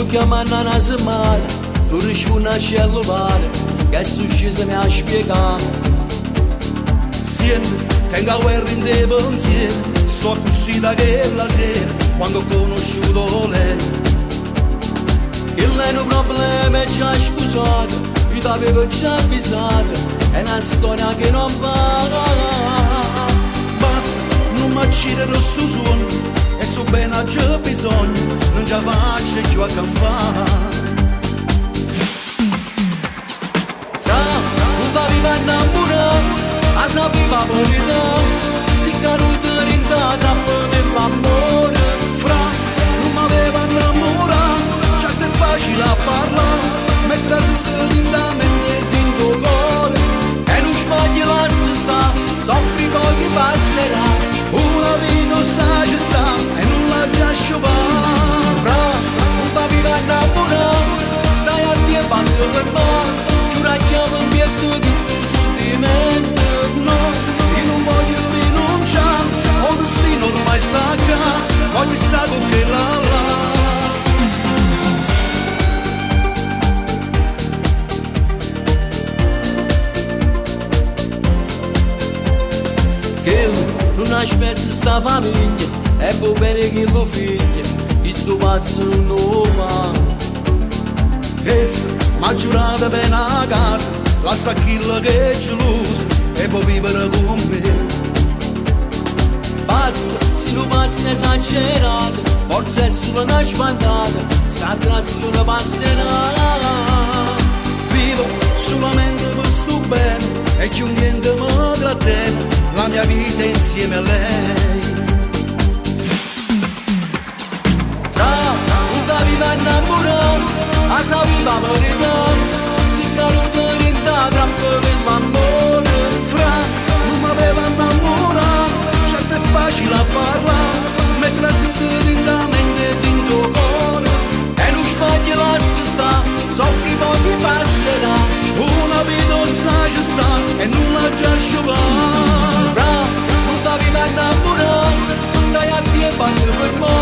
chiamano una settimana, tu rispondi a cellulare, che è successo mi ha spiegato. Siente, tengo la guerra in dei pensieri, sto così da che la sera, quando ho conosciuto lei. Il lei non problema è già sposato, io t'avevo già avvisato, è una storia che non va. Basta, non mi accirero sto suono, e sto bene a c'è bisogno, non già faccio più a campare. Viva innamorato, a sapeva verità, si caduto in data per l'amore. Fra, non m'aveva innamorato, certo è facile a parlare, mentre sotto di da mente e di tuo cuore. E non sbagli la sta, soffri poi ti passerà. Una vita sa ci sta, e non la già sciopare. Fra, non viva innamorato, stai a te quando fermare. Giuracchiamo un pietto di sto sentimento. No, io non voglio rinunciare, ho destino non mai stacca, voglio stato che la. Che non aspetta sta famiglia, è per bene che lo figlia, che sto passo non lo fa. Essa m'ha giurato bene a casa, la stacchilla che è gelosa e può vivere con me. Pazza, se non pazza esagerata, forse è solo una spantata, sta attrazione passerà. Vivo solamente per sto bene e che niente mi trattiene, la mia vita insieme a lei. Fra, non t'aveva innamorato, a sapeva verità, si caduto in da troppo dell'amore. Fra, non m'aveva innamorato, certo è facile a parlare, mentre senti in la mente e in tuo cuore. E non sbagli la sta, soffri poi ti passerà. Una vita sa ci sta, e non la già sciopare. Fra, non t'aveva innamorato, stai a te quando fermo.